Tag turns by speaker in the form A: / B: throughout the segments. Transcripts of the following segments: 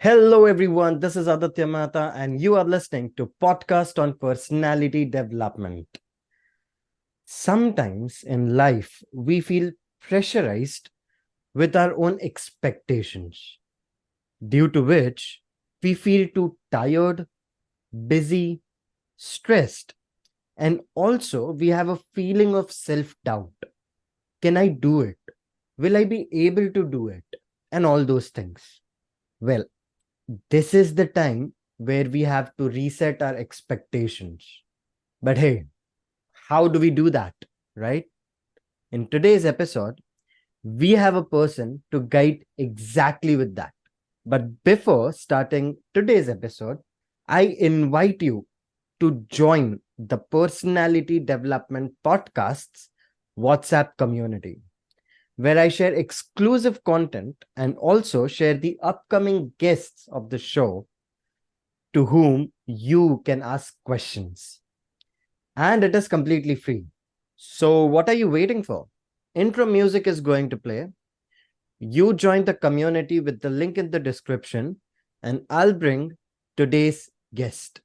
A: Hello, everyone. This is Aditya Mehta, and you are listening to podcast on personality development. Sometimes in life, we feel pressurized with our own expectations, due to which we feel too tired, busy, stressed, and also we have a feeling of self doubt. Can I do it? Will I be able to do it? And all those things. Well, this is the time where we have to reset our expectations. But hey, how do we do that, right? In today's episode, we have a person to guide exactly with that. But before starting today's episode, I invite you to join the Personality Development Podcast's WhatsApp community, where I share exclusive content and also share the upcoming guests of the show to whom you can ask questions. And it is completely free. So, what are you waiting for? Intro music is going to play. You join the community with the link in the description, and I'll bring today's guest.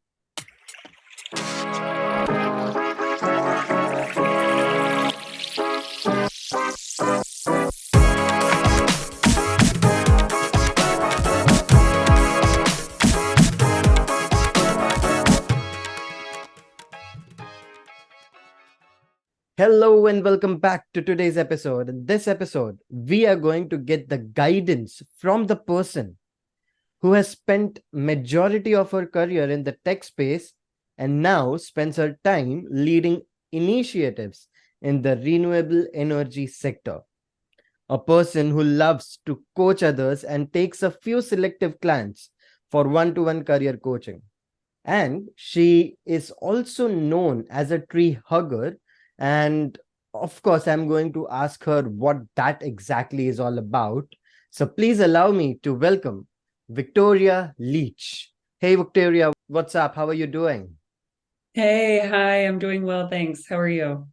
A: Hello and welcome back to today's episode. In this episode, we are going to get the guidance from the person who has spent majority of her career in the tech space and now spends her time leading initiatives in the renewable energy sector. A person who loves to coach others and takes a few selective clients for one-to-one career coaching. And she is also known as a tree hugger. And of course, I'm going to ask her what that exactly is all about. So please allow me to welcome Victoria Leech. Hey, Victoria, what's up? How are you doing?
B: Hey, hi, I'm doing well, thanks. How are you?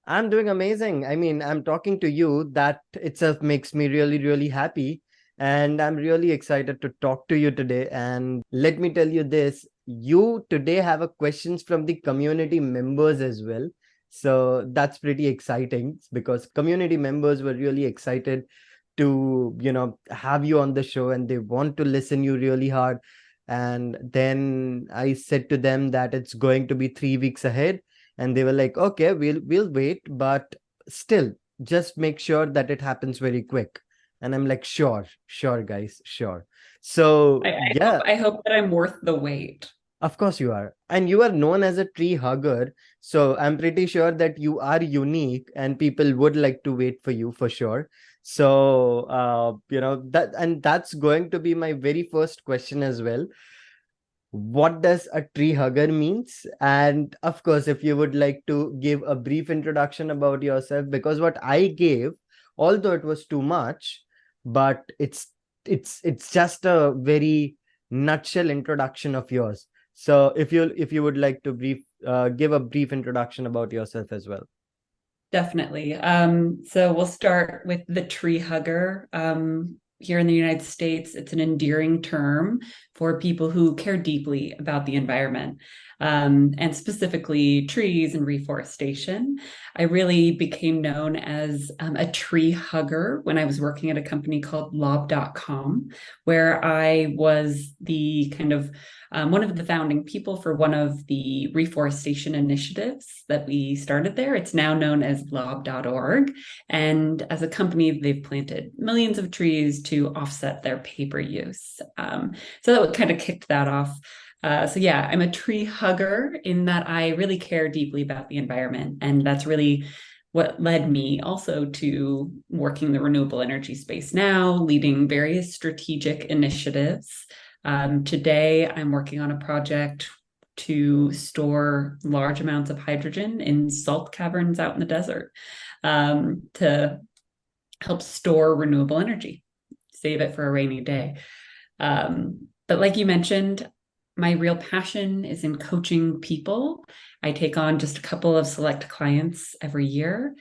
A: I'm doing amazing. I mean, I'm talking to you. That itself makes me really, really happy. And I'm really excited to talk to you today. And let me tell you this, you today have a questions from the community members as well. So that's pretty exciting because community members were really excited to, have you on the show and they want to listen you really hard. And then I said to them that it's going to be 3 weeks ahead, and they were like, okay, we'll wait, but still just make sure that it happens very quick. And I'm like, sure guys, sure. So
B: I, I hope
A: yeah,
B: I hope that I'm worth the wait.
A: of course you are. And you are known as a tree hugger, so I'm pretty sure that you are unique and people would like to wait for you for sure. So that, and that's going to be my very first question as well. What does a tree hugger means? And of course, if you would like to give a brief introduction about yourself, because what I gave, although it was too much, but it's just a very nutshell introduction of yours. So if you would like to give a brief introduction about yourself as well.
B: Definitely. So we'll start with the tree hugger. Here in the United States, it's an endearing term for people who care deeply about the environment, and specifically trees and reforestation. I really became known as a tree hugger when I was working at a company called lob.com, where I was the kind of one of the founding people for one of the reforestation initiatives that we started there. It's now known as lob.org. And as a company, they've planted millions of trees to offset their paper use. So that kind of kicked that off. So yeah, I'm a tree hugger in that I really care deeply about the environment. And that's really what led me also to working the renewable energy space now, leading various strategic initiatives. Today, I'm working on a project to store large amounts of hydrogen in salt caverns out in the desert, to help store renewable energy, save it for a rainy day. But like you mentioned, my real passion is in coaching people. I take on just a couple of select clients every year.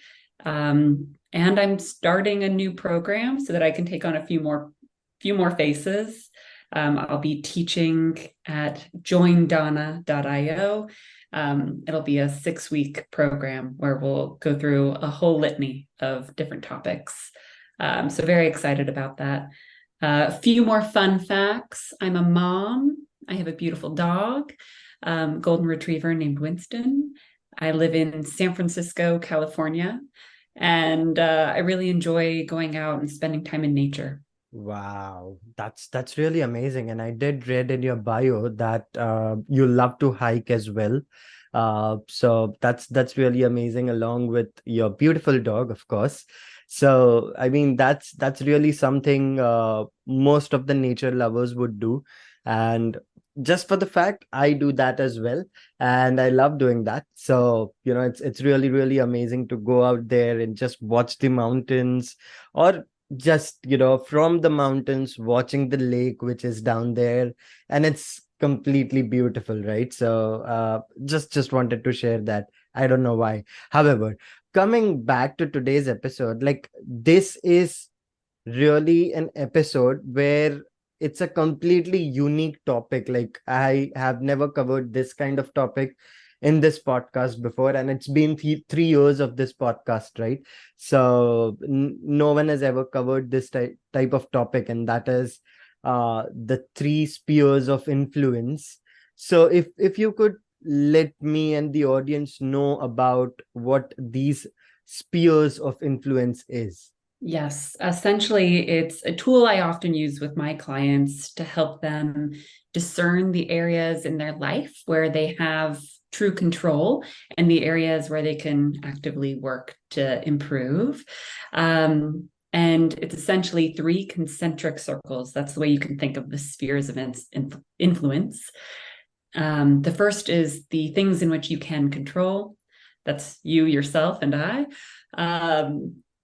B: And I'm starting a new program so that I can take on a few more faces I'll be teaching at joindonna.io. It'll be a 6-week program where we'll go through a whole litany of different topics. So very excited about that. A few more fun facts. I'm a mom. I have a beautiful dog, golden retriever named Winston. I live in San Francisco, California, and I really enjoy going out and spending time in nature.
A: Wow, that's really amazing. And I did read in your bio that you love to hike as well. So that's really amazing, along with your beautiful dog, of course. So I mean, that's really something most of the nature lovers would do. And just for the fact, I do that as well, and I love doing that. So it's really really amazing to go out there and just watch the mountains, or just from the mountains watching the lake which is down there, and it's completely beautiful, right? So just wanted to share that. I don't know why. However, coming back to today's episode, like, this is really an episode where it's a completely unique topic. Like, I have never covered this kind of topic in this podcast before, and it's been 3 years of this podcast, right? So no one has ever covered this type of topic, and that is the three spheres of influence. So if you could let me and the audience know about what these spheres of influence is.
B: Yes, essentially, it's a tool I often use with my clients to help them discern the areas in their life where they have true control and the areas where they can actively work to improve. And it's essentially 3 concentric circles. That's the way you can think of the spheres of influence. The first is the things in which you can control. That's you, yourself, and I.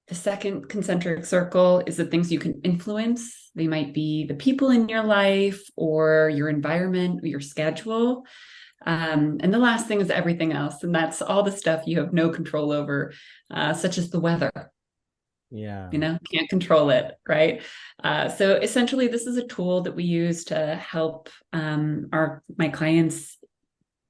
B: The second concentric circle is the things you can influence. They might be the people in your life or your environment or your schedule. And the last thing is everything else. And that's all the stuff you have no control over, such as the weather.
A: Yeah.
B: Can't control it, right? So essentially, this is a tool that we use to help my clients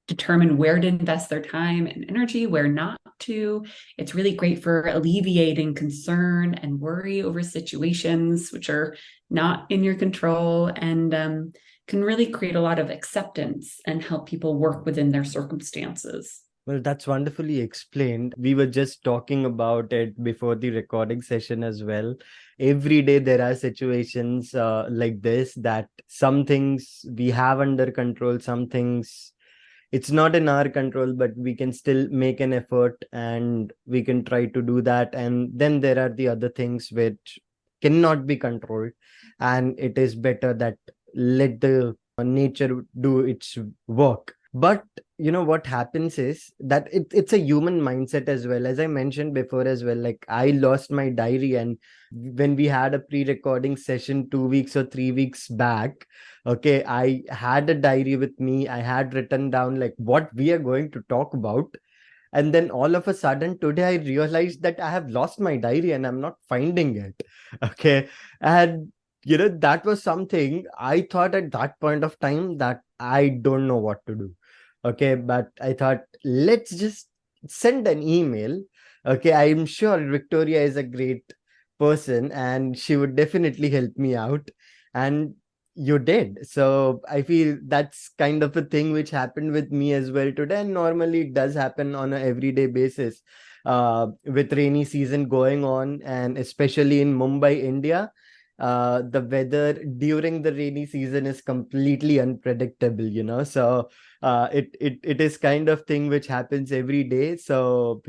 B: determine where to invest their time and energy, where not to. It's really great for alleviating concern and worry over situations which are not in your control, and can really create a lot of acceptance and help people work within their circumstances.
A: Well, that's wonderfully explained. We were just talking about it before the recording session as well. Every day there are situations like this, that some things we have under control, some things it's not in our control, but we can still make an effort and we can try to do that. And then there are the other things which cannot be controlled, and it is better that let the nature do its work. But what happens is that it's a human mindset as well, as I mentioned before as well. Like, I lost my diary, and when we had a pre-recording session 2 weeks or 3 weeks back, okay, I had a diary with me. I had written down like what we are going to talk about. And then all of a sudden today I realized that I have lost my diary and I'm not finding it. Okay. And that was something I thought at that point of time, that I don't know what to do. Okay. But I thought, let's just send an email. Okay. I'm sure Victoria is a great person and she would definitely help me out. And you did. So I feel that's kind of a thing which happened with me as well today. And normally it does happen on an everyday basis. With rainy season going on, and especially in Mumbai, India, the weather during the rainy season is completely unpredictable. So it is kind of thing which happens every day. So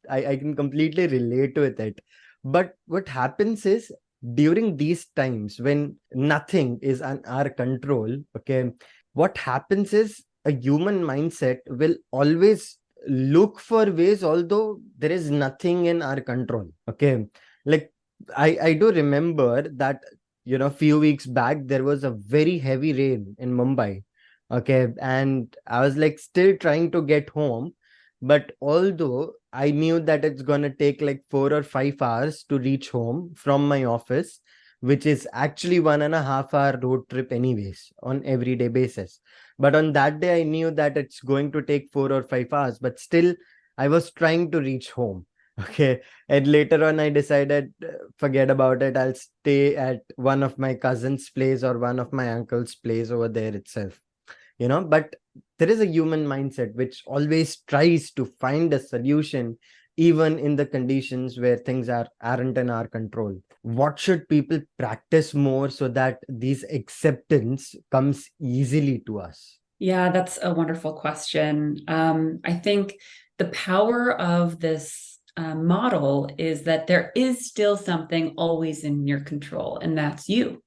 A: I can completely relate with it. But what happens is, during these times when nothing is on our control, okay, what happens is a human mindset will always look for ways, although there is nothing in our control. Okay. Like, I do remember that few weeks back there was a very heavy rain in Mumbai. Okay. And I was like still trying to get home, but although I knew that it's gonna take like 4 or 5 hours to reach home from my office, which is actually 1.5 hour road trip anyways on everyday basis. But on that day, I knew that it's going to take 4 or 5 hours, but still I was trying to reach home. Okay. And later on, I decided, forget about it. I'll stay at one of my cousin's place or one of my uncle's place over there itself, but there is a human mindset which always tries to find a solution even in the conditions where things aren't in our control. What should people practice more so that these acceptance comes easily to us?
B: Yeah, that's a wonderful question. I think the power of this model is that there is still something always in your control, and that's you.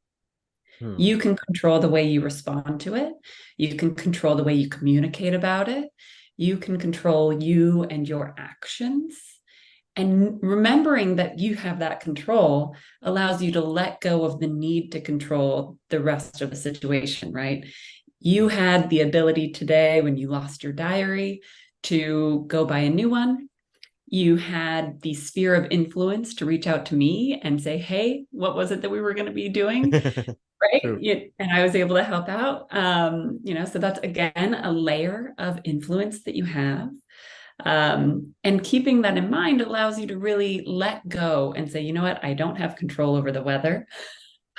A: Hmm.
B: You can control the way you respond to it. You can control the way you communicate about it. You can control you and your actions. And remembering that you have that control allows you to let go of the need to control the rest of the situation, right? You had the ability today when you lost your diary to go buy a new one. You had the sphere of influence to reach out to me and say, hey, what was it that we were going to be doing? Right.
A: True.
B: And I was able to help out. So that's again a layer of influence that you have. And keeping that in mind allows you to really let go and say, you know what, I don't have control over the weather,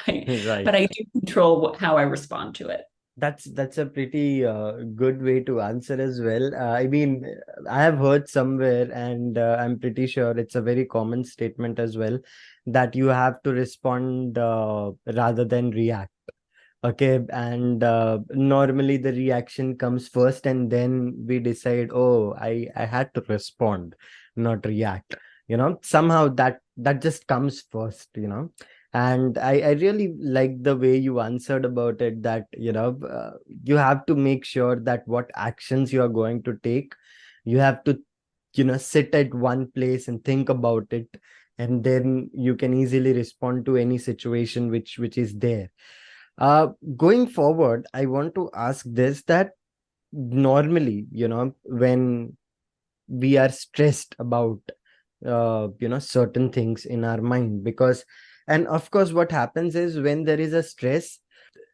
A: Right.
B: but I do control how I respond to it.
A: That's a pretty good way to answer as well. I mean, I have heard somewhere, and I'm pretty sure it's a very common statement as well, that you have to respond rather than react. Okay, and normally the reaction comes first, and then we decide, oh, I had to respond, not react. Somehow that just comes first. And I really like the way you answered about it, that you have to make sure that what actions you are going to take, you have to sit at one place and think about it, and then you can easily respond to any situation which is there. Going forward, I want to ask this, that normally, when we are stressed about certain things in our mind, because, and of course, what happens is when there is a stress,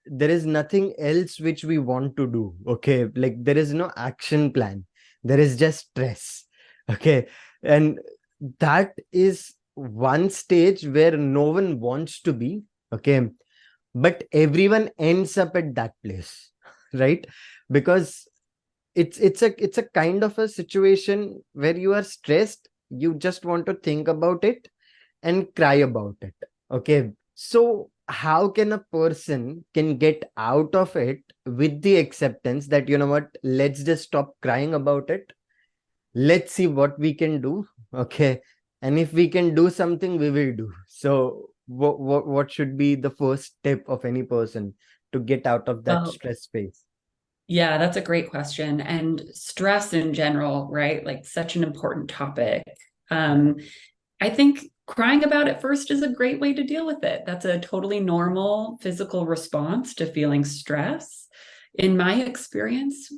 A: there is nothing else which we want to do. Okay, like there is no action plan, there is just stress. Okay, and that is one stage where no one wants to be. Okay, but everyone ends up at that place, right? Because it's a kind of a situation where you are stressed, you just want to think about it and cry about it. Okay, so how can a person can get out of it with the acceptance that, what, let's just stop crying about it, let's see what we can do. Okay, and if we can do something, we will do so. What should be the first step of any person to get out of that
B: Well,
A: stress phase?
B: yeah, that's a great question. And stress in general, right? Like such an important topic. Um, I think crying about it first is a great way to deal with it. That's a totally normal physical response to feeling stress. In my experience,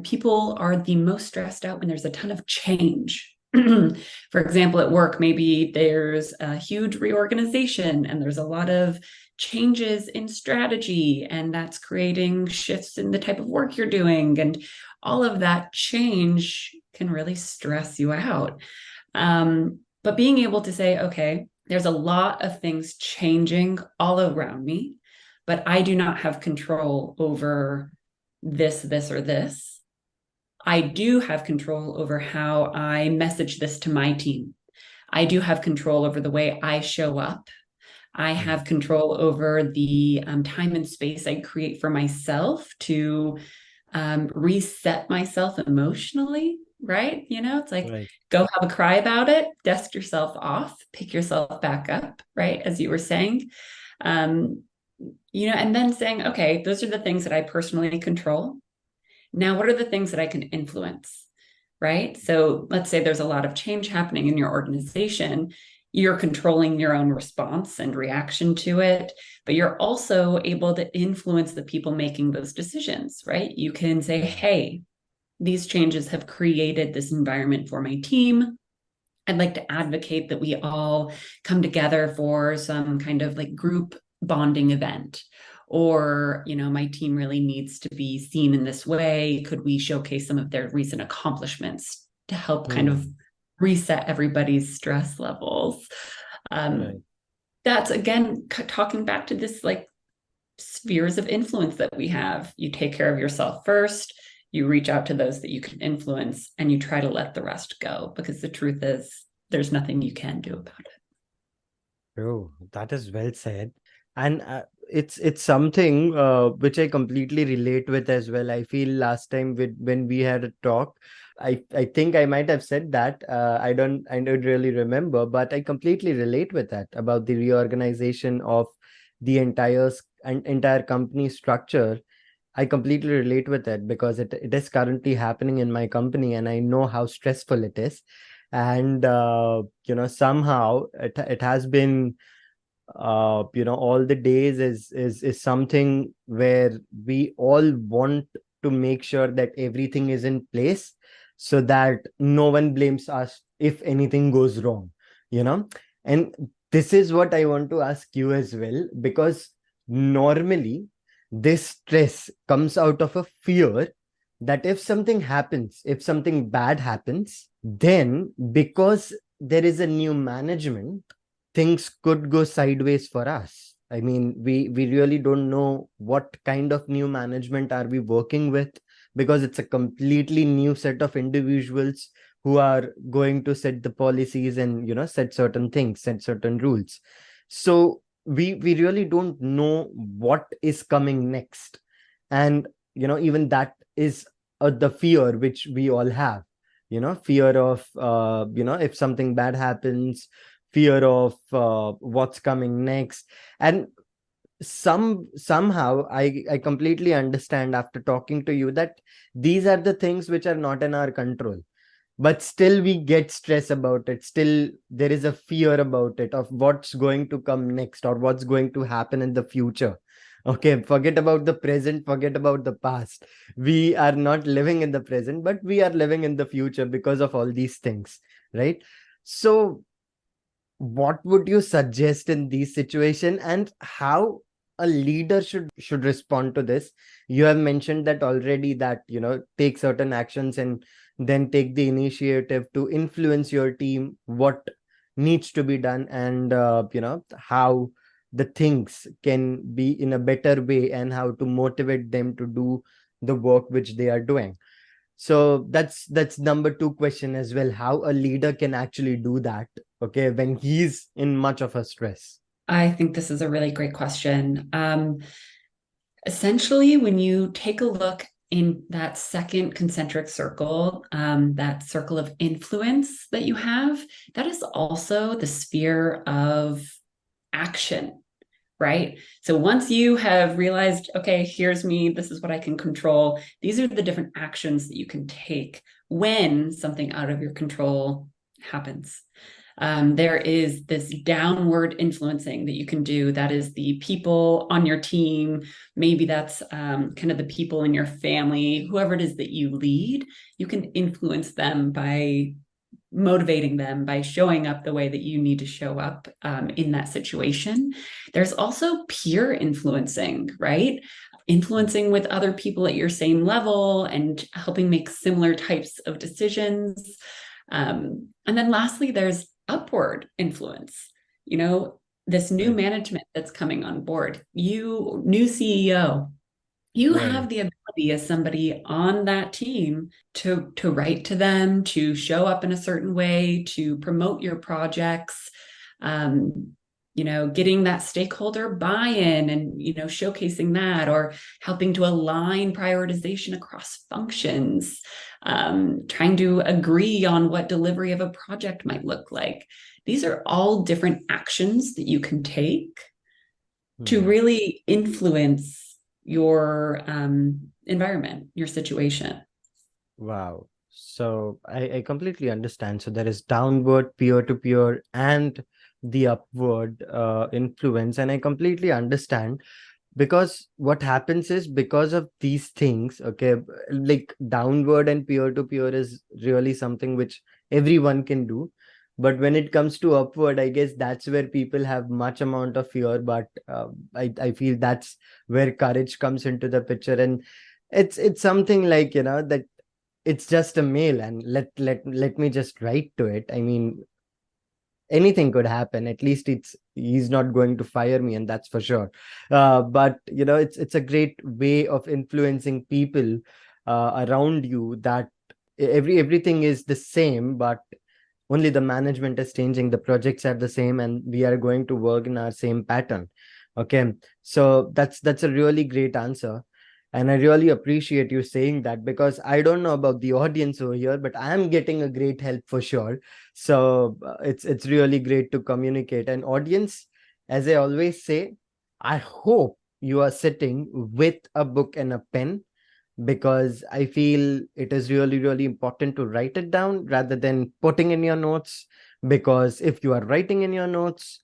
B: people are the most stressed out when there's a ton of change. For example, at work, maybe there's a huge reorganization and there's a lot of changes in strategy, and that's creating shifts in the type of work you're doing. And all of that change can really stress you out. But being able to say, okay, there's a lot of things changing all around me, but I do not have control over this, or this. I do have control over how I message this to my team. I do have control over the way I show up. I have control over the time and space I create for myself to reset myself emotionally, right? It's like,
A: Right.
B: go have a cry about it, dust yourself off, pick yourself back up, right? As you were saying. Um, and then saying, okay, those are the things that I personally control. Now, what are the things that I can influence? Right. So let's say there's a lot of change happening in your organization. You're controlling your own response and reaction to it, but you're also able to influence the people making those decisions, right? You can say, hey, these changes have created this environment for my team. I'd like to advocate that we all come together for some kind of like group bonding event. Or, my team really needs to be seen in this way. Could we showcase some of their recent accomplishments to help kind of
A: Hmm.
B: reset everybody's stress levels?
A: Right.
B: That's again talking back to this like spheres of influence that we have. You take care of yourself first, you reach out to those that you can influence, and you try to let the rest go, because the truth is there's nothing you can do about it.
A: Oh, that is well said. And it's something which I completely relate with as well. I feel last time when we had a talk, I think I might have said that. I don't really remember, but I completely relate with that about the reorganization of the entire company structure. I completely relate with it because it is currently happening in my company, and I know how stressful it is. And somehow it has been all the days is something where we all want to make sure that everything is in place so that no one blames us if anything goes wrong, you know. And this is what I want to ask you as well, because normally this stress comes out of a fear that if something happens, if something bad happens, then because there is a new management, things could go sideways for us. I mean, we really don't know what kind of new management are we working with, because it's a completely new set of individuals who are going to set the policies and set certain things, set certain rules. So we really don't know what is coming next. And even that is the fear which we all have, fear of if something bad happens, fear of what's coming next. And somehow I completely understand after talking to you that these are the things which are not in our control, but still we get stress about it. Still there is a fear about it, of what's going to come next or what's going to happen in the future. Okay, forget about the present, forget about the past. We are not living in the present, but we are living in the future because of all these things, right? So what would you suggest in these situation, and how a leader should respond to this? You have mentioned that already, that take certain actions and then take the initiative to influence your team what needs to be done, and how the things can be in a better way, and how to motivate them to do the work which they are doing. So that's number two question as well, how a leader can actually do that, okay, when he's in much of a stress.
B: I think this is a really great question. Essentially, when you take a look in that second concentric circle, that circle of influence that you have, that is also the sphere of action, right? So once you have realized, okay, here's me, this is what I can control, these are the different actions that you can take when something out of your control happens. There is this downward influencing that you can do. That is the people on your team. Maybe that's kind of the people in your family, whoever it is that you lead. You can influence them by motivating them, by showing up the way that you need to show up in that situation. There's also peer influencing, right? Influencing with other people at your same level and helping make similar types of decisions. And then lastly, there's upward influence. This new
A: Right.
B: management that's coming on board, new CEO, you
A: Right.
B: have the ability as somebody on that team to write to them, to show up in a certain way, to promote your projects, getting that stakeholder buy-in and showcasing that, or helping to align prioritization across functions, trying to agree on what delivery of a project might look like. These are all different actions that you can take to
A: Hmm.
B: really influence your environment, your situation.
A: Wow. So I completely understand. So there is downward, peer to peer, and the upward influence. And I completely understand, because what happens is, because of these things, okay, like downward and peer to peer is really something which everyone can do. But when it comes to upward, I guess that's where people have much amount of fear. But I feel that's where courage comes into the picture. And it's something like, that it's just a mail, and let me just write to it. I mean, anything could happen. At least he's not going to fire me, and that's for sure. But it's a great way of influencing people around you, that everything is the same, but only the management is changing. The projects are the same, and we are going to work in our same pattern. Okay, so that's a really great answer. And I really appreciate you saying that, because I don't know about the audience over here, but I am getting a great help for sure. So it's really great to communicate. And audience, as I always say, I hope you are sitting with a book and a pen, because I feel it is really, really important to write it down rather than putting in your notes. Because if you are writing in your notes,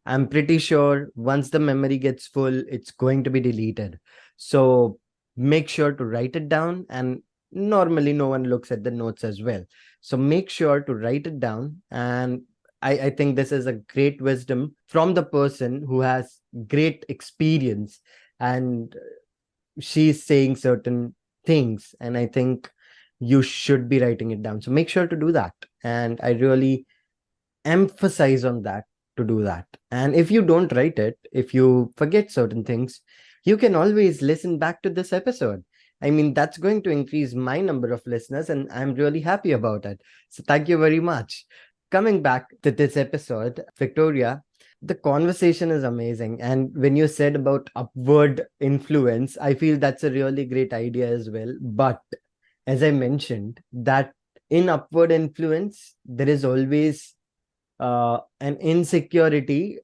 A: I'm pretty sure once the memory gets full, it's going to be deleted. So make sure to write it down. And normally, no one looks at the notes as well. So make sure to write it down. And I think this is a great wisdom from the person who has great experience, and she's saying certain things, and I think you should be writing it down. So make sure to do that, and I really emphasize on that, to do that. And if you don't write it, if you forget certain things, you can always listen back to this episode. I mean, that's going to increase my number of listeners, and I'm really happy about it. So thank you very much. Coming back to this episode, Victoria, the conversation is amazing. And when you said about upward influence, I feel that's a really great idea as well. But as I mentioned, that in upward influence, there is always an insecurity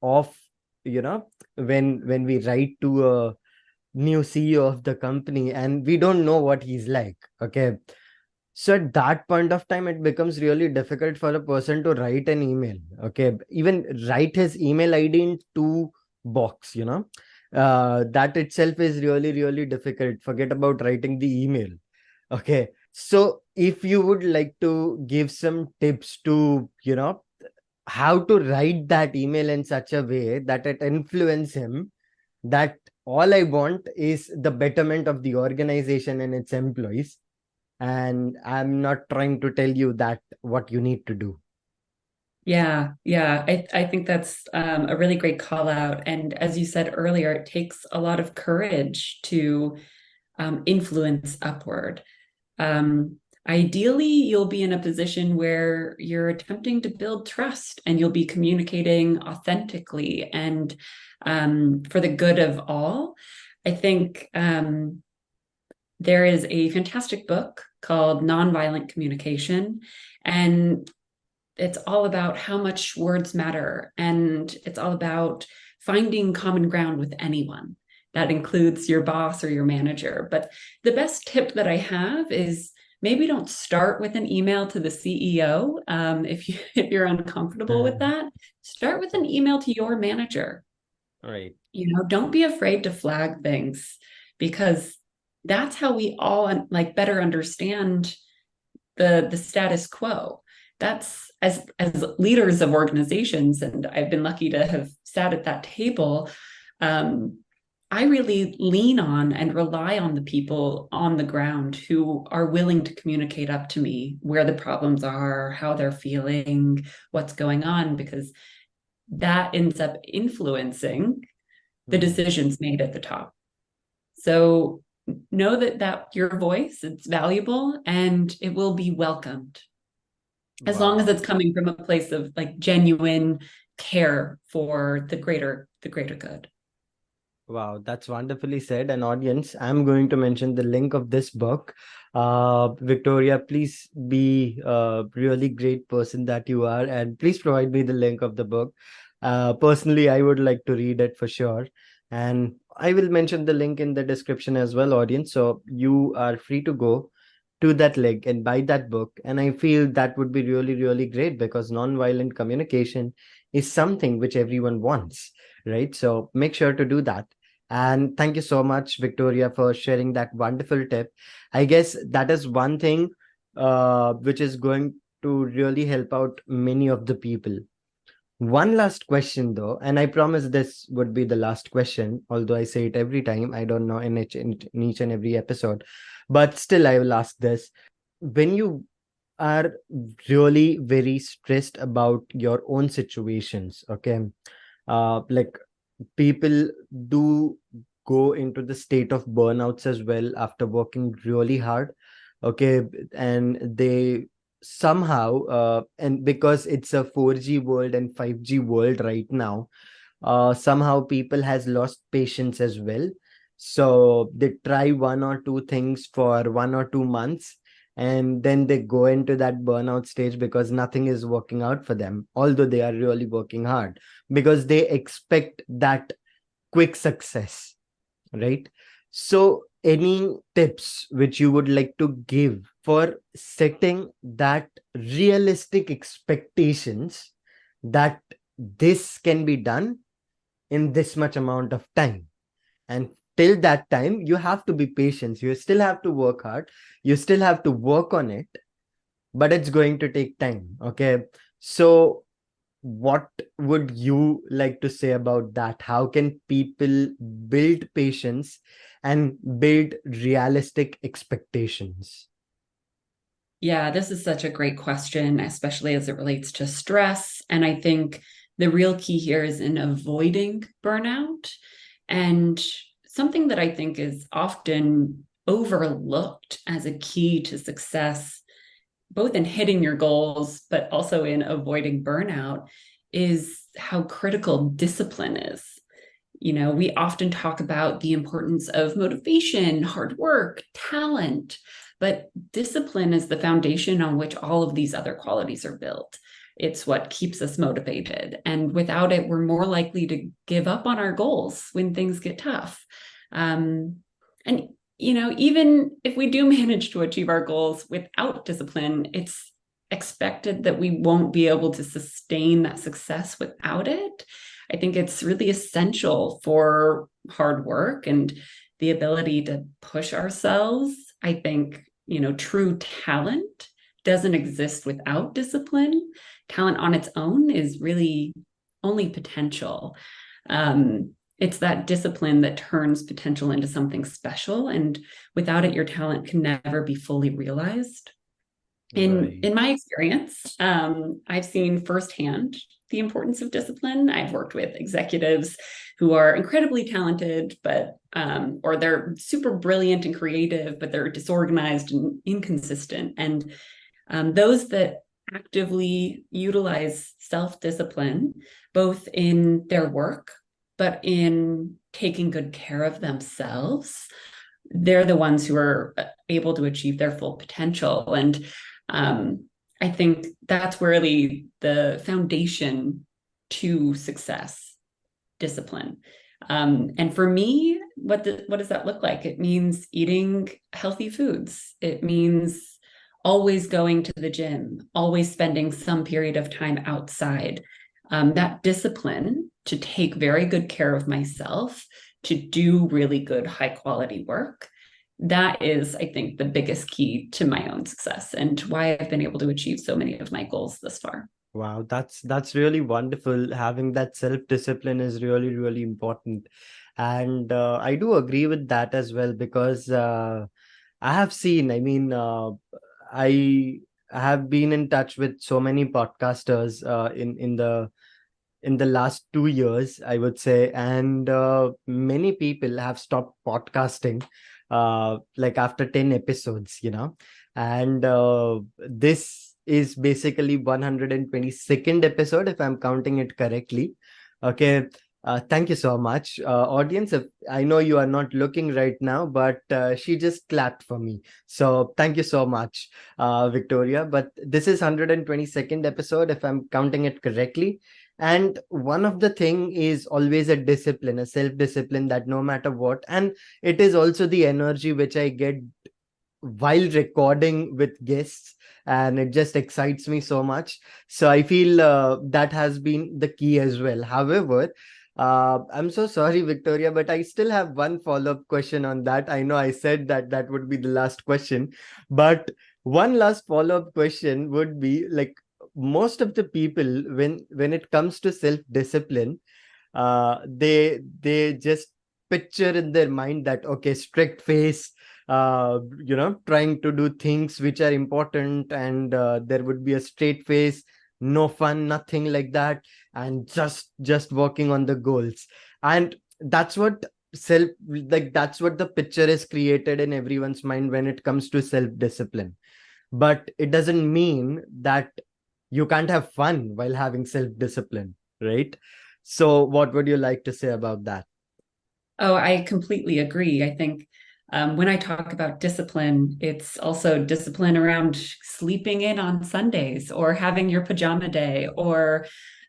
A: of, when we write to a new CEO of the company and we don't know what he's like. Okay. So at that point of time, it becomes really difficult for a person to write an email. Okay. Even write his email ID in two box, that itself is really, really difficult. Forget about writing the email. Okay. So if you would like to give some tips to, how to write that email in such a way that it influence him, that all I want is the betterment of the organization and its employees, and I'm not trying to tell you that what you need to do.
B: Yeah. I think that's a really great call out. And as you said earlier, it takes a lot of courage to influence upward. Ideally, you'll be in a position where you're attempting to build trust and you'll be communicating authentically and for the good of all. I think there is a fantastic book called Nonviolent Communication, and it's all about how much words matter, and it's all about finding common ground with anyone. That includes your boss or your manager. But the best tip that I have is maybe don't start with an email to the CEO. If you're uncomfortable with that, start with an email to your manager.
A: Right.
B: Don't be afraid to flag things, because that's how we all like better understand the status quo. That's as leaders of organizations, and I've been lucky to have sat at that table. I really lean on and rely on the people on the ground who are willing to communicate up to me where the problems are, how they're feeling, what's going on, because that ends up influencing the decisions made at the top. So know that your voice, it's valuable and it will be welcomed, as long as it's coming from a place of like genuine care for the greater good.
A: Wow, that's wonderfully said. And audience, I'm going to mention the link of this book. Victoria, please be a really great person that you are, and please provide me the link of the book. Personally, I would like to read it for sure. And I will mention the link in the description as well, audience. So you are free to go to that link and buy that book. And I feel that would be really, really great, because nonviolent communication is something which everyone wants, right? So make sure to do that. And thank you so much, Victoria, for sharing that wonderful tip. I guess that is one thing which is going to really help out many of the people. One last question though, and I promise this would be the last question, although I say it every time, I don't know, in each and every episode, but still I will ask this. When you are really very stressed about your own situations, okay, like people do go into the state of burnouts as well after working really hard, okay, and they somehow and because it's a 4G world and 5G world right now, somehow people has lost patience as well, so they try one or two things for 1 or 2 months, and then they go into that burnout stage because nothing is working out for them, although they are really working hard, because they expect that quick success, right? So any tips which you would like to give for setting that realistic expectations that this can be done in this much amount of time, and till that time you have to be patient, you still have to work hard, you still have to work on it, but it's going to take time, okay? So what would you like to say about that? How can people build patience and build realistic expectations?
B: Yeah, this is such a great question, especially as it relates to stress. And I think the real key here is in avoiding burnout. And something that I think is often overlooked as a key to success, both in hitting your goals, but also in avoiding burnout, is how critical discipline is. We often talk about the importance of motivation, hard work, talent, but discipline is the foundation on which all of these other qualities are built. It's what keeps us motivated. And without it, we're more likely to give up on our goals when things get tough. And even if we do manage to achieve our goals without discipline, it's expected that we won't be able to sustain that success without it. I think it's really essential for hard work and the ability to push ourselves. I think, true talent doesn't exist without discipline. Talent on its own is really only potential. It's that discipline that turns potential into something special. And without it, your talent can never be fully realized. In my experience, I've seen firsthand the importance of discipline. I've worked with executives who are incredibly talented, but or they're super brilliant and creative, but they're disorganized and inconsistent. And those that actively utilize self-discipline, both in their work, but in taking good care of themselves, they're the ones who are able to achieve their full potential. And I think that's really the foundation to success, discipline. And for me, what does that look like? It means eating healthy foods. It means always going to the gym, always spending some period of time outside. That discipline to take very good care of myself, to do really good, high quality work. That is, I think, the biggest key to my own success and why I've been able to achieve so many of my goals thus far.
A: Wow, that's really wonderful. Having that self-discipline is really, really important. And I do agree with that as well, because I have seen, I mean, I have been in touch with so many podcasters in the last 2 years, I would say, and many people have stopped podcasting like after 10 episodes, and this is basically 122nd episode, if I'm counting it correctly. Okay. Thank you so much, audience. I know you are not looking right now, but she just clapped for me. So thank you so much, Victoria. But this is 122nd episode, if I'm counting it correctly. And one of the thing is always a discipline, a self-discipline, that no matter what, and it is also the energy which I get while recording with guests, and it just excites me so much. So I feel that has been the key as well. However, I'm so sorry, Victoria, but I still have one follow-up question on that. I know I said that that would be the last question, but One last follow-up question would be like, most of the people, when it comes to self-discipline, they just picture in their mind that, okay, strict face, trying to do things which are important, and there would be a straight face, no fun, nothing like that, and just working on the goals. And that's what self like that's what the picture is created in everyone's mind when it comes to self-discipline. But it doesn't mean that you can't have fun while having self-discipline, right? So what would you like to say about that?
B: Oh, I completely agree. I think when I talk about discipline, it's also discipline around sleeping in on Sundays or having your pajama day. Or,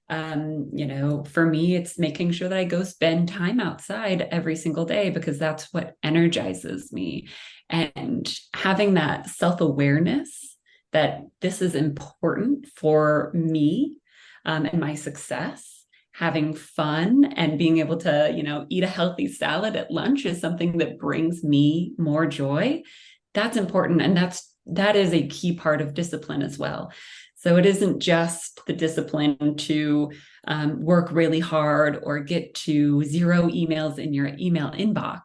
B: for me, it's making sure that I go spend time outside every single day because that's what energizes me. And having that self awareness that this is important for me and my success, having fun and being able to, eat a healthy salad at lunch is something that brings me more joy. That's important. And that is a key part of discipline as well. So it isn't just the discipline to work really hard or get to 0 emails in your email inbox.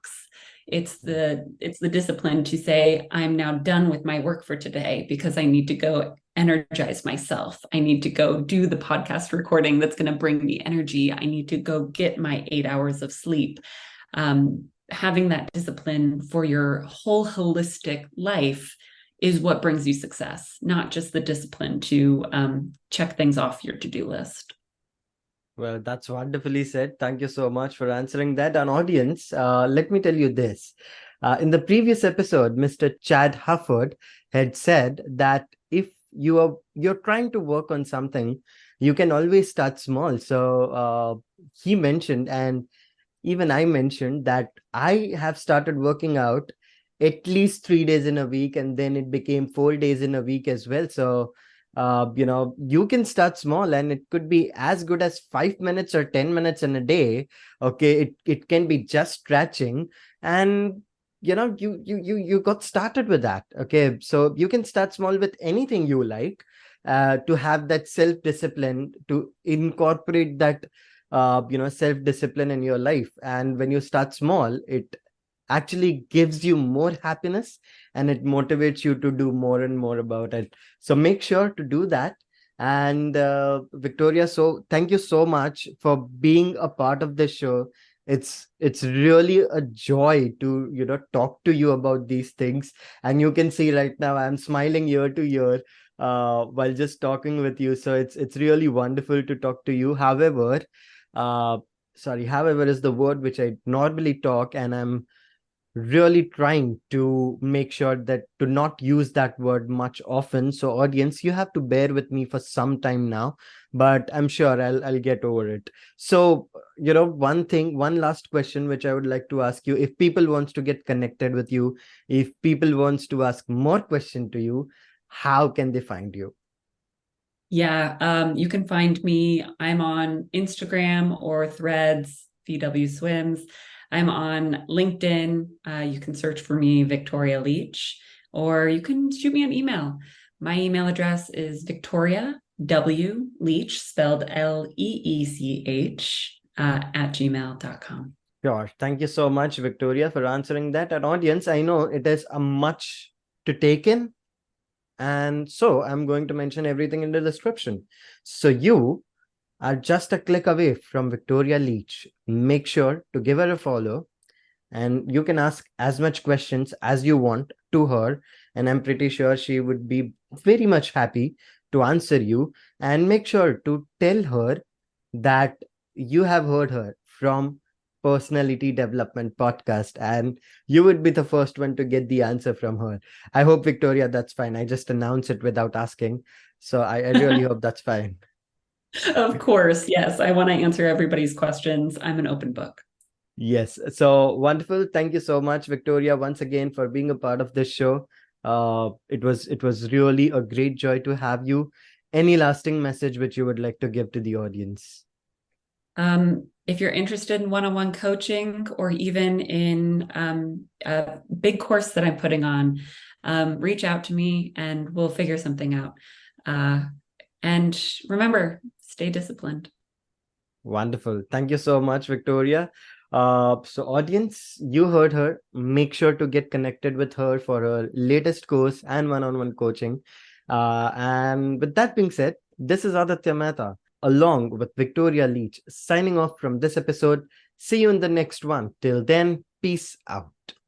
B: It's the discipline to say, I'm now done with my work for today because I need to go energize myself. I need to go do the podcast recording that's going to bring me energy. I need to go get my 8 hours of sleep. Having that discipline for your whole holistic life is what brings you success, not just the discipline to check things off your to-do list.
A: Well, that's wonderfully said. Thank you so much for answering that. An audience, let me tell you this. In the previous episode, Mr. Chad Hufford had said that if you're trying to work on something, you can always start small. So he mentioned, and even I mentioned, that I have started working out at least 3 days in a week, and then it became 4 days in a week as well. So you can start small, and it could be as good as 5 minutes or 10 minutes in a day. Okay, it can be just stretching, and you got started with that. Okay, so you can start small with anything you like, to have that self discipline, to incorporate that self discipline in your life. And when you start small, it actually gives you more happiness, and it motivates you to do more and more about it. So make sure to do that. And Victoria, so thank you so much for being a part of the show. It's really a joy to talk to you about these things. And you can see right now I'm smiling ear to ear while just talking with you. So it's really wonderful to talk to you. Uh however is the word which I normally talk, and I'm really trying to make sure that to not use that word much often. So audience, you have to bear with me for some time now, but I'm sure I'll get over it. So one last question which I would like to ask you: if people wants to get connected with you, if people wants to ask more question to you, how can they find you?
B: Yeah, you can find me. I'm on Instagram or Threads, VW Swims. I'm on LinkedIn. You can search for me, Victoria Leech, or you can shoot me an email. My email address is Victoria W Leech, spelled Leech, at gmail.com.
A: Sure. Thank you so much, Victoria, for answering that. And audience, I know it is a much to take in, and so I'm going to mention everything in the description. So you are just a click away from Victoria Leech. Make sure to give her a follow, and you can ask as much questions as you want to her. And I'm pretty sure she would be very much happy to answer you. And make sure to tell her that you have heard her from Personality Development Podcast, and you would be the first one to get the answer from her. I hope, Victoria, that's fine. I just announced it without asking. So I really hope that's fine.
B: Of course, yes. I want to answer everybody's questions. I'm an open book.
A: Yes. So wonderful. Thank you so much, Victoria, once again for being a part of this show. It was really a great joy to have you. Any lasting message which you would like to give to the audience?
B: If you're interested in one-on-one coaching or even in a big course that I'm putting on, reach out to me and we'll figure something out. And remember, stay disciplined.
A: Wonderful. Thank you so much, Victoria. So, audience, you heard her. Make sure to get connected with her for her latest course and one-on-one coaching. And with that being said, this is Aditya Mehta along with Victoria Leech signing off from this episode. See you in the next one. Till then, peace out.